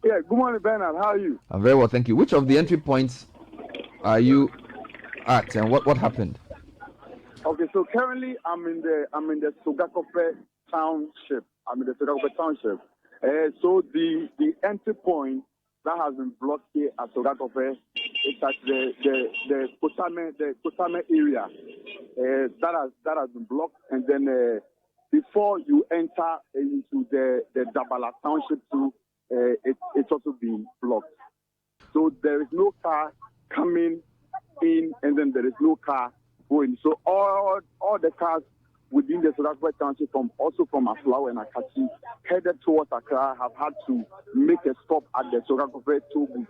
Yeah, good morning, Bernard. How are you? I'm very well, thank you. Which of the entry points are you at, and what happened? Okay, so currently I'm in the Sogakope township. So the entry point that has been blocked here at Sogakope is at the Kotame area. That has been blocked, and then before you enter into the Dabala township too, it's also been blocked. So there is no car coming in, and then there is no car going. So all the cars within the Sogakope township, from Aflao and Akachi, headed towards Accra, have had to make a stop at the Sogakope toll booth.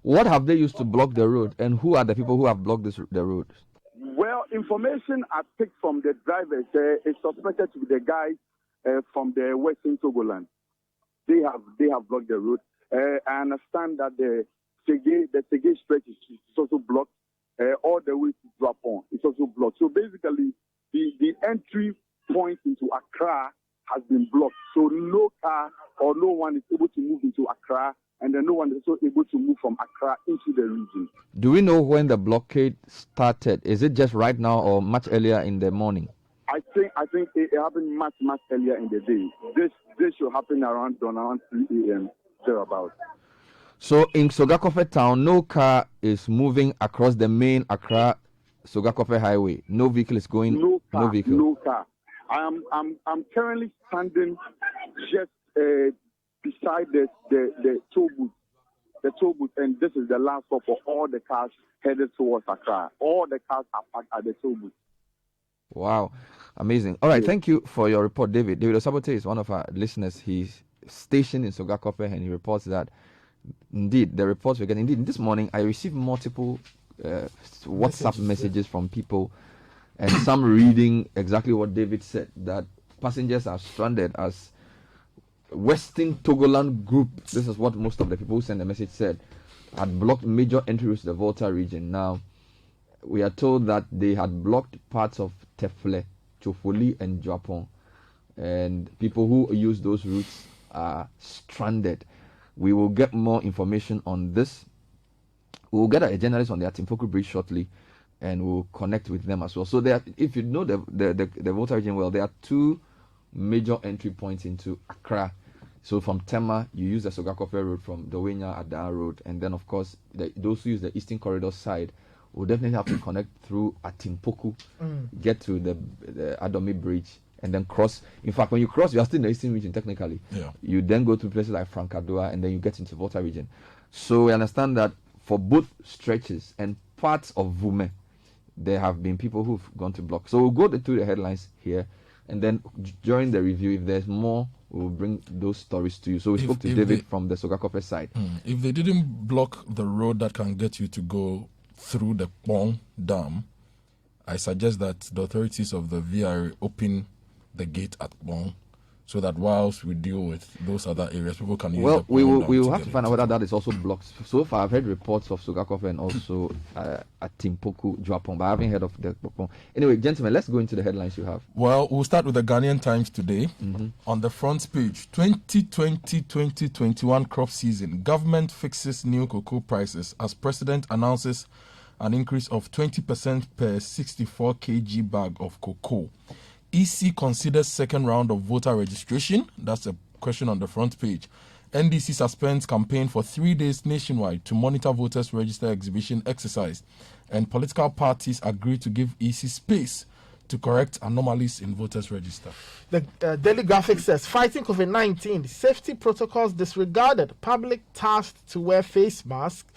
What have they used to block the road, and who are the people who have blocked the road? Well, information I picked from the drivers is suspected to be the guys from the Western Togoland. They have blocked the road. I understand that the Sege stretch is also blocked. All the way to Japon is also blocked. So basically, the entry point into Accra has been blocked. So no car or no one is able to move into Accra, and then no one is also able to move from Accra into the region. Do we know when the blockade started? Is it just right now or much earlier in the morning? I think it happened much earlier in the day. This should happen around 3 a.m. thereabouts. So in Sogakope town, no car is moving across the main Accra Sogakope highway. No vehicle is going. No vehicle. I'm currently standing just beside the toll booth. The toll booth, and this is the last stop for all the cars headed towards Accra. All the cars are parked at the toll booth. Wow, amazing. All right, thank you for your report, David. David Osabote is one of our listeners. He's stationed in Sogakope, and he reports that indeed the reports we're getting. Indeed, this morning I received multiple WhatsApp messages from people, and some reading exactly what David said, that passengers are stranded as Western Togoland group. This is what most of the people who sent the message said, had blocked major entry routes to the Volta region. Now, we are told that they had blocked parts of Tefle, Chofoli, and Japon, and people who use those routes are stranded. We will get more information on this. We will get a journalist on the Atimpoku Bridge shortly, and we'll connect with them as well. So there, if you know the Volta region well, there are two major entry points into Accra. So from Tema, you use the Sogakope road, from Dowenya Ada Road, and then of course those who use the Eastern Corridor side will definitely have to connect through Atimpoku, get to the Adomi Bridge, and then cross. In fact, when you cross, you are still in the Eastern region technically. Yeah. You then go to places like Frankadua, and then you get into Volta region. So we understand that for both stretches and parts of Vume, there have been people who've gone to block. So we'll go through the headlines here, and then during the review, if there's more, we'll bring those stories to you. So we spoke to David from the Sogakope side. If they didn't block the road that can get you to go through the Pong Dam, I suggest that the authorities of the VRA open the gate at Pong, so that whilst we deal with those other areas, people can use the Pong Dam. We will have to find out whether that is also blocked. So far, I've heard reports of Sogakope and also at Timpoku, Japon, but I haven't heard of the Pong. Anyway, gentlemen, let's go into the headlines you have. Well, we'll start with the Ghanaian Times today. On the front page, 2020-2021 crop season, government fixes new cocoa prices as president announces an increase of 20% per 64 kg bag of cocoa. EC considers second round of voter registration. That's a question on the front page. NDC suspends campaign for 3 days nationwide to monitor voters register exhibition exercise. And political parties agree to give EC space to correct anomalies in voters register. The Daily Graphic says, fighting COVID-19, safety protocols disregarded, public tasked to wear face masks.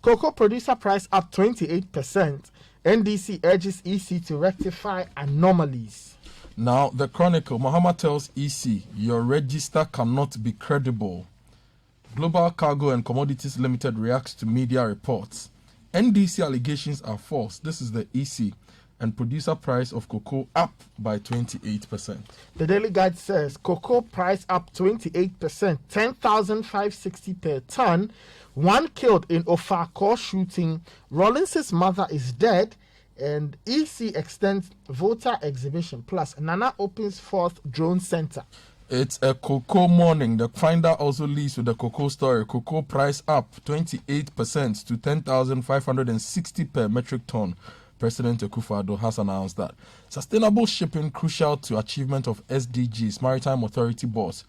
Cocoa producer price up 28%. NDC urges EC to rectify anomalies. Now, the Chronicle, Mahama tells EC, your register cannot be credible. Global Cargo and Commodities Limited reacts to media reports. NDC allegations are false. This is the EC. And producer price of cocoa up by 28%. The Daily Guide says, cocoa price up 28%, 10,560 per ton. One killed in Ofako shooting. Rollins' mother is dead. And EC extends voter exhibition. Plus, Nana opens fourth drone center. It's a cocoa morning. The Finder also leads with the cocoa story. Cocoa price up 28% to 10,560 per metric ton. President Akufo-Addo has announced that. Sustainable shipping crucial to achievement of SDGs. Maritime Authority boss.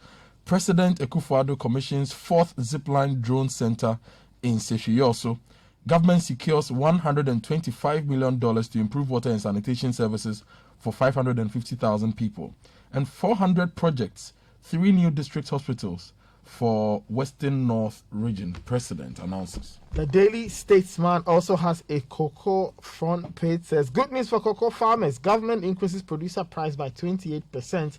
President Akufo-Addo commissions 4th Zipline Drone Center in Seshiyoso. Government secures $125 million to improve water and sanitation services for 550,000 people. And 400 projects, 3 new district hospitals for Western North region. President announces. The Daily Statesman also has a cocoa front page. Says, good news for cocoa farmers. Government increases producer price by 28%.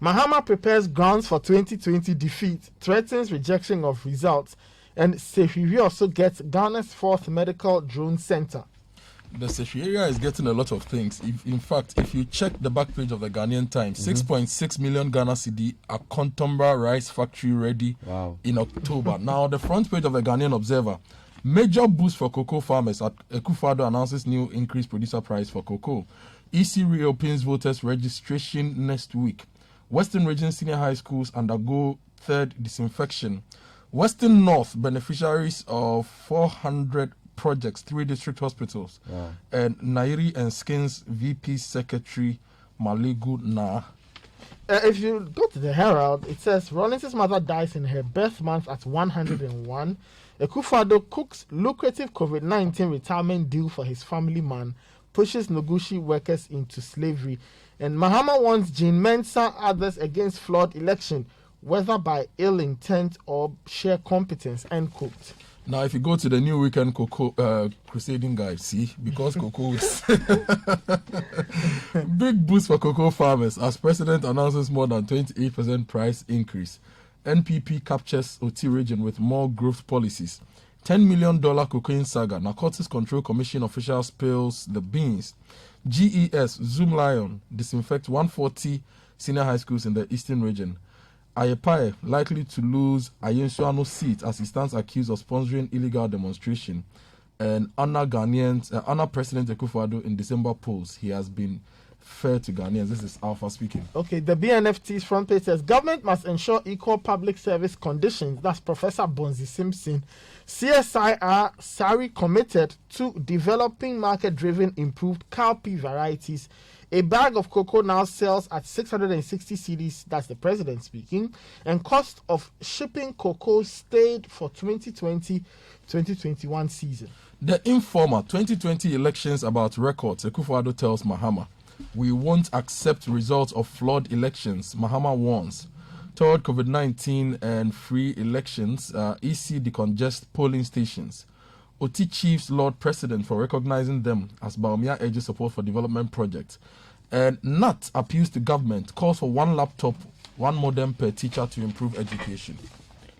Mahama prepares grounds for 2020 defeat. Threatens rejection of results. And Sefiri also gets Ghana's 4th Medical Drone Center. The Seshi area is getting a lot of things. In fact, if you check the back page of the Ghanaian Times, 6.6 million Ghana cedi are Kontomba rice factory ready in October. Now, the front page of the Ghanaian Observer, major boost for cocoa farmers. Akufo-Addo announces new increased producer price for cocoa. EC reopens voters registration next week. Western Region Senior High Schools undergo 3rd disinfection. Western North beneficiaries of 400 projects, 3 district hospitals. And Nairi and Skins VP Secretary Maligu Na. If you go to the Herald, it says Rollins' mother dies in her birth month at 101. Akufo-Addo cooks lucrative COVID-19 retirement deal for his family man, pushes Noguchi workers into slavery. And Mahama warns Jean Mensah others against flawed election, whether by ill intent or sheer competence. End quote. Now, if you go to the New Weekend Cocoa Crusading Guide, see, because cocoa is big boost for cocoa farmers as president announces more than 28% price increase. NPP captures OT region with more growth policies. $10 million cocaine saga. Narcotics Control Commission official spills the beans. GES Zoom Lion disinfect 140 senior high schools in the eastern region. Ayepaye likely to lose Ayensuano's seat as he stands accused of sponsoring illegal demonstration. And Anna President Akufo-Addo in December polls. He has been fair to Ghanaians. This is Alpha speaking. Okay, the BNFT's front page says government must ensure equal public service conditions. That's Professor Bonzi Simpson. CSIR Sari committed to developing market-driven improved cowpea varieties. A bag of cocoa now sells at 660 cedis, that's the president speaking, and cost of shipping cocoa stayed for 2020-2021 season. The informer 2020 elections about records, Akufo-Addo tells Mahama, we won't accept results of flawed elections, Mahama warns. Toward COVID-19 and free elections, EC decongest polling stations. OT chiefs Lord President for recognizing them as Baumia urges support for development projects. And NAT appeals to government, calls for 1 laptop, 1 modem per teacher to improve education.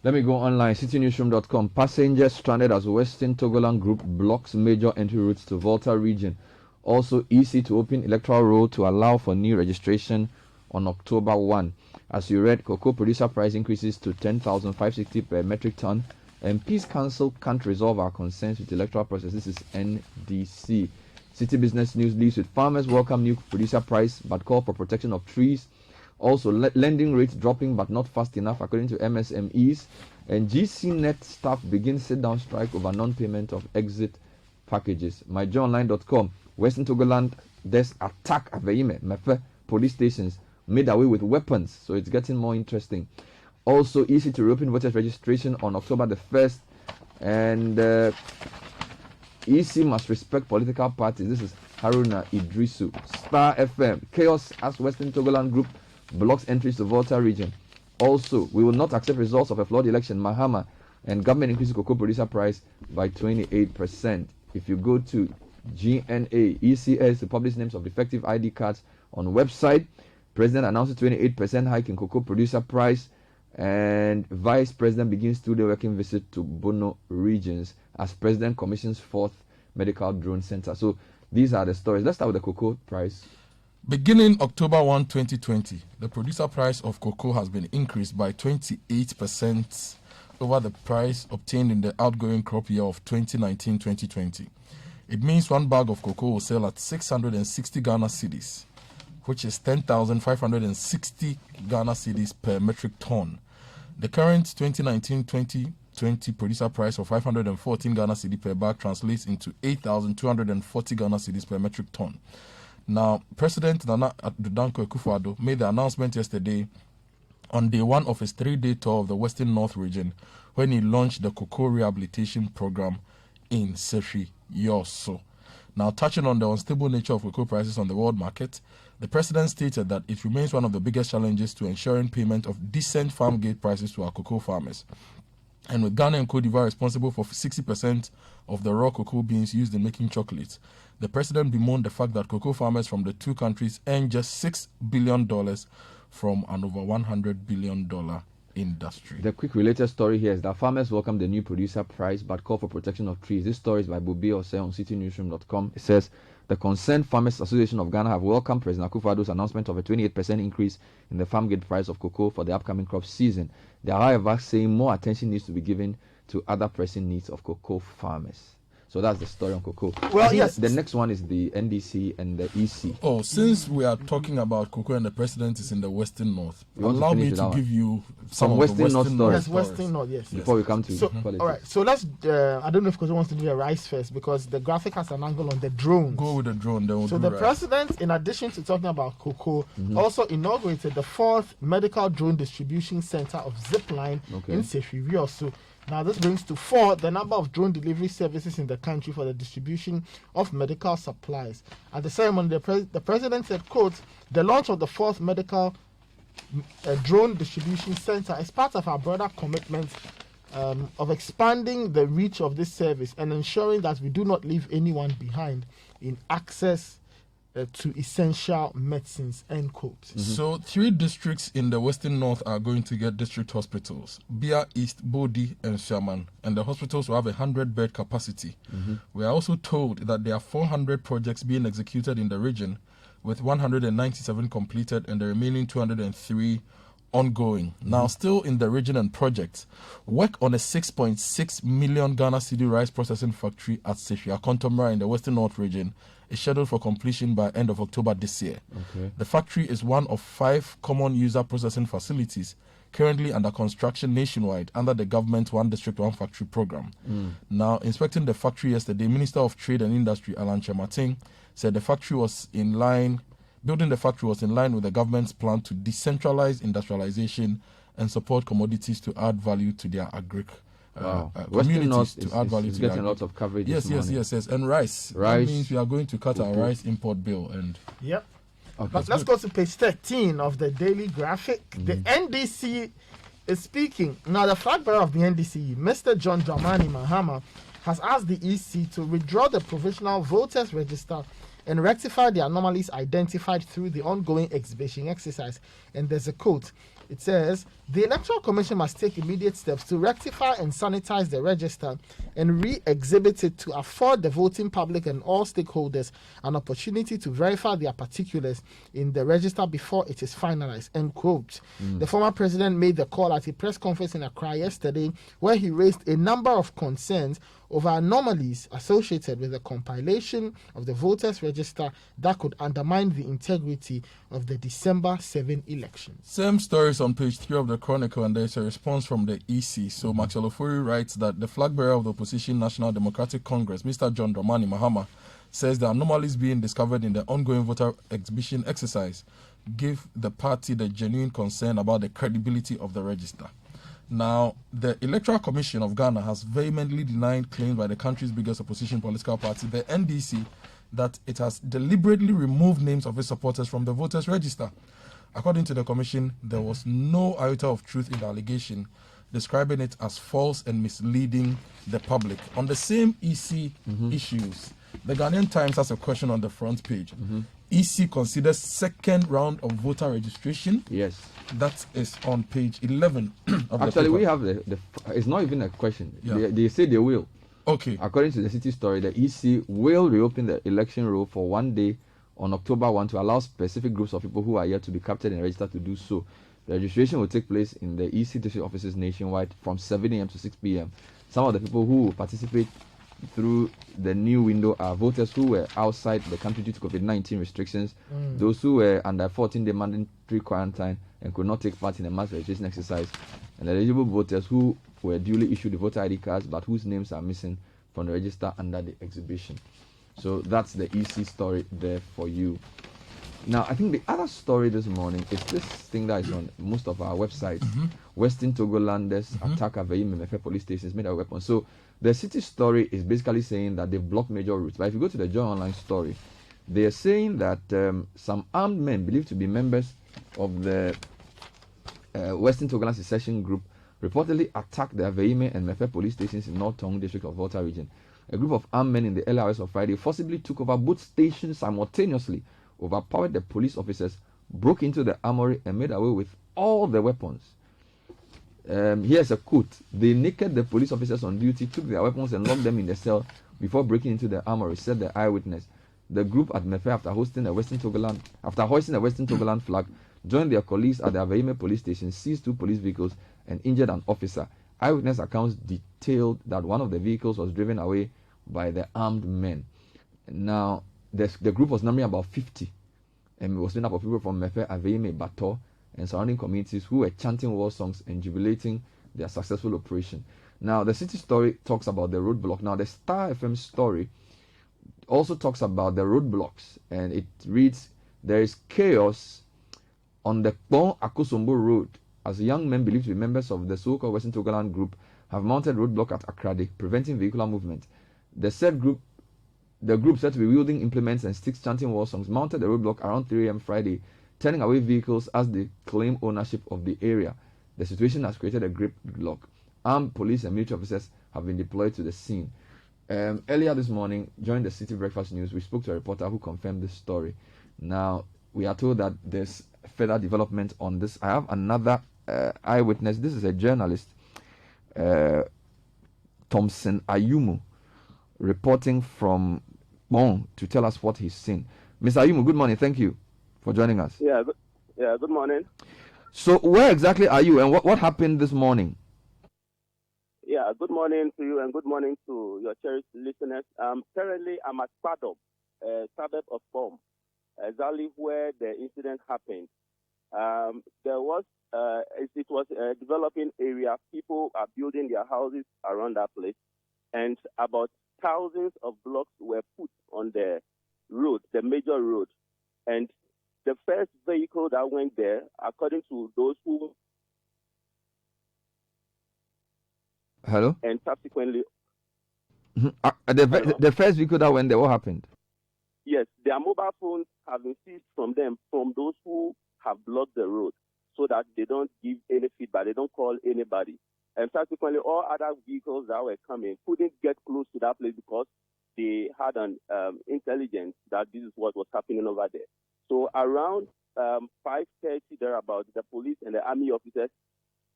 Let me go online, citynewsroom.com. Passengers stranded as Western Togoland Group blocks major entry routes to Volta region. Also, EC to open electoral roll to allow for new registration on October 1. As you read, cocoa producer price increases to 10,560 per metric ton. And Peace Council can't resolve our concerns with the electoral process. This is NDC. City Business News leads with farmers welcome new producer price but call for protection of trees. Also, lending rates dropping but not fast enough according to MSMEs. And GCNet staff begin sit-down strike over non-payment of exit packages. MyJoyOnline.com. Western Togoland, there's attack at Veime, Mepe police stations made away with weapons. So it's getting more interesting. Also, EC to reopen voters registration on October the 1st. And EC must respect political parties. This is Haruna Idrisu. Star FM. Chaos as Western Togoland Group blocks entries to Volta region. Also, we will not accept results of a flawed election. Mahama and government increases cocoa producer price by 28%. If you go to GNA, ECS to publish names of defective ID cards on website. President announces 28% hike in cocoa producer price. And Vice President begins 2-day working visit to Bono regions as President commissions 4th Medical Drone Center. So these are the stories. Let's start with the cocoa price. Beginning October 1, 2020, the producer price of cocoa has been increased by 28% over the price obtained in the outgoing crop year of 2019-2020. It means 1 bag of cocoa will sell at 660 Ghana cedis, which is 10,560 Ghana cedis per metric ton. The current 2019-2020 producer price of 514 Ghana cedi per bag translates into 8,240 Ghana cedis per metric ton. Now, President Nana Addo Akufo-Addo made the announcement yesterday on day one of his 3-day tour of the Western North region when he launched the cocoa rehabilitation program in Sefwi Yoso. Now, touching on the unstable nature of cocoa prices on the world market, the president stated that it remains one of the biggest challenges to ensuring payment of decent farm gate prices to our cocoa farmers. And with Ghana and Cote d'Ivoire responsible for 60% of the raw cocoa beans used in making chocolates, the president bemoaned the fact that cocoa farmers from the two countries earn just $6 billion from an over $100 billion industry. The quick related story here is that farmers welcome the new producer price but call for protection of trees. This story is by Bobi Ose on citinewsroom.com. It says, the Concerned Farmers Association of Ghana have welcomed President Akufo-Addo's announcement of a 28% increase in the farm gate price of cocoa for the upcoming crop season. They are, however, saying more attention needs to be given to other pressing needs of cocoa farmers. So that's the story on cocoa. Well, yes. The next one is the NDC and the EC. Oh, since we are talking about cocoa and the president is in the Western North, You want to allow finish me with to that give one? you Some of Western the North stories. Yes, Western North, yes. Before we come to So, politics. all right, so let's, I don't know if Kojo wants to do the rice first because the graphic has an angle on the drones. Go with the drone, then we'll So do the rice. president, in addition to talking about cocoa, also inaugurated the 4th Medical Drone Distribution Center of Zipline in Sefwi Yoso. Now this brings to 4 the number of drone delivery services in the country for the distribution of medical supplies. At the ceremony, the president said, quote, the launch of the 4th Medical Drone Distribution Center is part of our broader commitment of expanding the reach of this service and ensuring that we do not leave anyone behind in access to essential medicines, end quote. So 3 districts in the Western North are going to get district hospitals: Bia East, Bodi, and Shaman. And the hospitals will have a 100-bed capacity. We are also told that there are 400 projects being executed in the region, with 197 completed and the remaining 203 ongoing. Now, still in the region and projects, work on a 6.6 million Ghana cedi rice processing factory at Sefwi Akontomra in the Western North region is scheduled for completion by end of October this year. The factory is one of 5 common user processing facilities currently under construction nationwide under the government's One District, One Factory program. Now, inspecting the factory yesterday, Minister of Trade and Industry, Alan Chematin, said building the factory was in line with the government's plan to decentralize industrialization and support commodities to add value to their communities, to add value to getting a lot of coverage. Yes. And rice. That means we are going to cut our rice import bill. And Yep. Okay. But let's go to page 13 of the daily graphic. The NDC is speaking. Now, the flag bearer of the NDC, Mr. John Dramani Mahama, has asked the EC to withdraw the provisional voters register and rectify the anomalies identified through the ongoing exhibition exercise. And there's a quote. It says, the Electoral Commission must take immediate steps to rectify and sanitize the register and re-exhibit it to afford the voting public and all stakeholders an opportunity to verify their particulars in the register before it is finalized, end quote. The former president made the call at a press conference in Accra yesterday where he raised a number of concerns over anomalies associated with the compilation of the voters register that could undermine the integrity of the December 7 elections. Same stories on page 3 of the Chronicle, and there's a response from the EC. So Maxwell Ofori writes that the flag bearer of the opposition National Democratic Congress, Mr. John Dramani Mahama, says the anomalies being discovered in the ongoing voter exhibition exercise give the party the genuine concern about the credibility of the register. Now, the Electoral Commission of Ghana has vehemently denied claims by the country's biggest opposition political party, the NDC, that it has deliberately removed names of its supporters from the voters' register. According to the Commission, there was no iota of truth in the allegation, describing it as false and misleading the public. On the same EC issues, the Ghanaian Times has a question on the front page. EC considers second round of voter registration. Yes. That is on page 11 of Actually, the paper. we have the it's not even a question. Yeah. They say they will. Okay. According to the Citi story, the EC will reopen the election roll for one day on October 1 to allow specific groups of people who are yet to be captured and registered to do so. The registration will take place in the EC district offices nationwide from 7 a.m. to 6 p.m. Some of the people who will participate through the new window are voters who were outside the country due to COVID-19 restrictions, those who were under 14-day mandatory quarantine and could not take part in a mass registration exercise, and eligible voters who were duly issued the voter ID cards but whose names are missing from the register under the exhibition. So that's the EC story there for you. Now, I think the other story this morning is this thing that is on most of our websites. Western Togolanders attack Aveyi police stations, made a weapon. So the Citi story is basically saying that they've blocked major routes. But if you go to the Joy Online story, they are saying that some armed men believed to be members of the Western Togoland secession group reportedly attacked the Aveyi and Mefe police stations in North Tong district of Volta region. A group of armed men in the early hours of Friday forcibly took over both stations simultaneously, overpowered the police officers, broke into the armory and made away with all the weapons. Here's a quote. They naked the police officers on duty, took their weapons and locked them in the cell before breaking into the armory, said the eyewitness. The group at Mefe, after hoisting the Western Togoland flag, joined their colleagues at the Aveime police station, seized 2 police vehicles and injured an officer. Eyewitness accounts detailed that one of the vehicles was driven away by the armed men. Now, the group was numbering about 50, and it was made up of people from Mefe, Aveime, Bato, and surrounding communities who were chanting war songs and jubilating their successful operation. Now, the Citi story talks about the roadblock. Now, the Star FM story also talks about the roadblocks, and it reads, there is chaos on the Kpong Akosombo Road as young men believed to be members of the so-called Western Togoland group have mounted roadblock at Akrade, preventing vehicular movement. The group said to be wielding implements and sticks chanting war songs mounted the roadblock around 3 a.m. Friday, turning away vehicles as they claim ownership of the area. The situation has created a gridlock. Armed police and military officers have been deployed to the scene. Earlier this morning, during the City Breakfast News, we spoke to a reporter who confirmed this story. Now, we are told that there's further development on this. I have another eyewitness. This is a journalist, Thompson Ayumu, reporting from Bon to tell us what he's seen. Mr. Ayumu, good morning. Thank you for joining us. Good morning. So where exactly are you and what happened this morning? Yeah, good morning to you and good morning to your cherished listeners. Currently, I'm at Padom, suburb of Bom, exactly where the incident happened. It was a developing area. People are building their houses around that place, and about thousands of blocks were put on the road, the major road. And the first vehicle that went there, according to those who... Hello? And subsequently... The first vehicle that went there, what happened? Yes, their mobile phones have been seized from them, from those who have blocked the road, so that they don't give any feedback, they don't call anybody. And subsequently, all other vehicles that were coming couldn't get close to that place because they had an intelligence that this is what was happening over there. So around 5:30 thereabout, the police and the army officers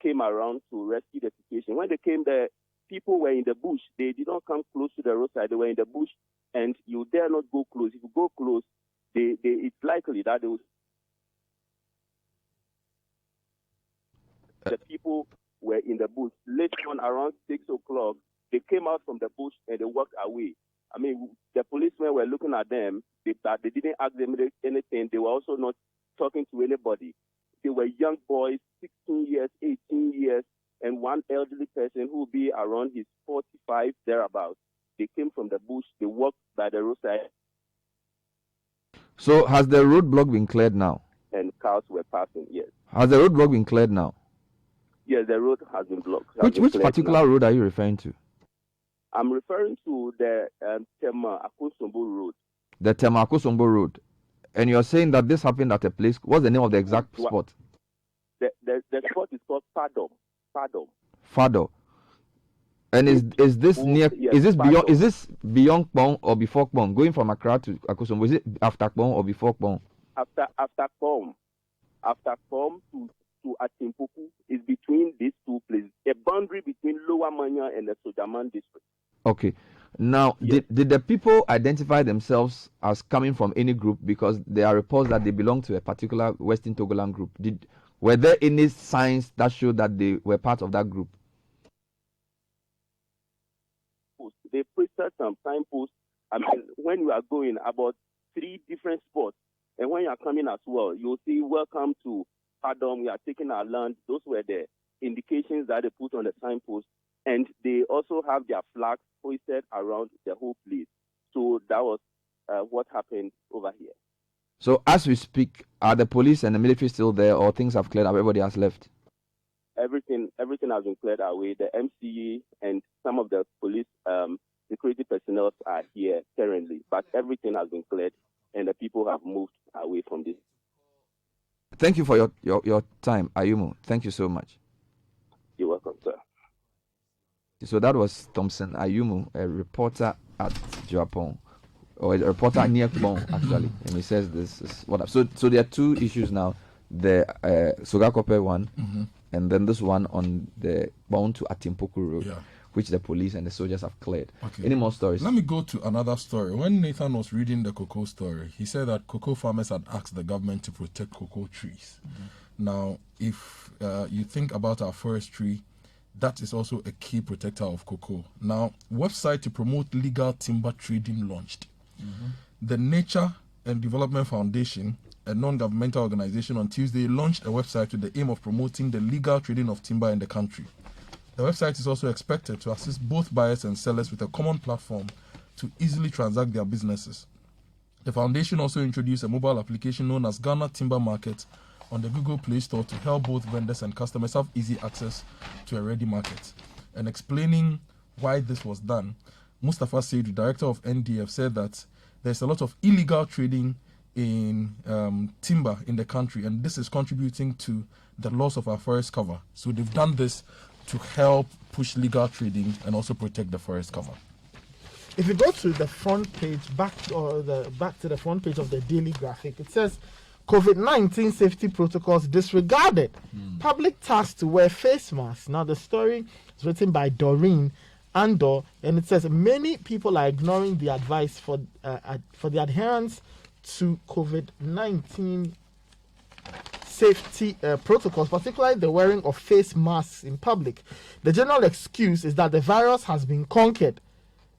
came around to rescue the situation. When they came there, people were in the bush. They did not come close to the roadside. They were in the bush, and you dare not go close. If you go close, it's likely that they will... The people were in the bush. Later on, around 6 o'clock, they came out from the bush and they walked away. I mean, the policemen were looking at them. They didn't ask them anything. They were also not talking to anybody. They were young boys, 16 years, 18 years, and one elderly person who would be around his 45 thereabouts. They came from the bush. They walked by the roadside. So has the roadblock been cleared now? And cars were passing, yes. Has the roadblock been cleared now? Yes, the road has been blocked. Which particular road are you referring to? I'm referring to the Tema Akosombo Road. The Tema Akosombo Road. And you're saying that this happened at a place. What's the name of the exact spot? The spot is called Fado. Fado. And is this near? Yes, is this Fado. beyond? Is this beyond Kpong or before Kpong? Going from Accra to Akosombo, is it after Kpong or before Kpong? After Kpong. After Kpong to Atimpoku is between these two places. A boundary between Lower Manya and the Sojaman district. Okay. Now, yes. Did the people identify themselves as coming from any group? Because there are reports that they belong to a particular Western Togoland group. Were there any signs that showed that they were part of that group? they posted some signposts. I mean, when you are going about 3 different spots, and when you are coming as well, you'll see "Welcome to Padom. We are taking our land." Those were the indications that they put on the signpost, and they also have their flags hoisted around the whole place. So that was what happened over here. So as we speak, are the police and the military still there, or things have cleared up? Everybody has left. Everything has been cleared away. The MCE and some of the police security personnel are here currently, but everything has been cleared, and the people have moved away from this. Thank you for your time, Ayumu. Thank you so much. You're welcome, sir. So that was Thompson Ayumu, a reporter at Japan, or a reporter near Bon, actually, and he says this is what. So there are 2 issues now: the Sogakope one, and then this one on the Bon to Atimpoku Road, which the police and the soldiers have cleared. Okay. Any more stories? Let me go to another story. When Nathan was reading the cocoa story, he said that cocoa farmers had asked the government to protect cocoa trees. Now, if you think about our forestry, that is also a key protector of cocoa. Now, website to promote legal timber trading launched. The Nature and Development Foundation, a non-governmental organization, on Tuesday launched a website with the aim of promoting the legal trading of timber in the country. The website is also expected to assist both buyers and sellers with a common platform to easily transact their businesses. The foundation also introduced a mobile application known as Ghana Timber Market on the Google Play Store to help both vendors and customers have easy access to a ready market. And explaining why this was done, Mustafa Saidu, director of NDF, said that there's a lot of illegal trading in timber in the country, and this is contributing to the loss of our forest cover. So they've done this to help push legal trading and also protect the forest cover. If you go to the front page, back to the front page of the Daily Graphic, it says COVID-19 safety protocols disregarded. Public tasked to wear face masks. Now the story is written by Doreen Andor, and it says many people are ignoring the advice for the adherence to COVID-19 safety protocols, particularly the wearing of face masks in public. The general excuse is that the virus has been conquered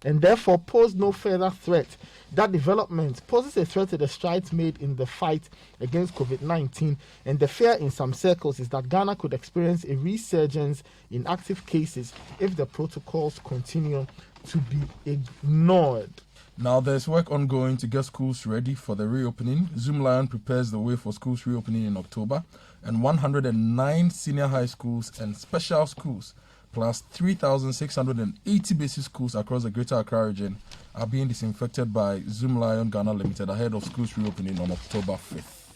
and therefore pose no further threat. That development poses a threat to the strides made in the fight against COVID-19, and the fear in some circles is that Ghana could experience a resurgence in active cases if the protocols continue to be ignored. Now, there's work ongoing to get schools ready for the reopening. Zoomlion prepares the way for schools reopening in October, and 109 senior high schools and special schools, plus 3,680 basic schools across the Greater Accra region, are being disinfected by Zoomlion Ghana Limited ahead of schools reopening on October 5th.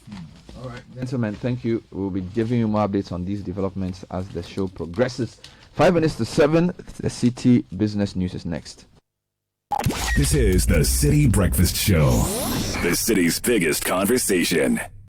All right, gentlemen, thank you. We'll be giving you more updates on these developments as the show progresses. 5 minutes to 7, the Citi Business News is next. This is the Citi Breakfast Show, the city's biggest conversation.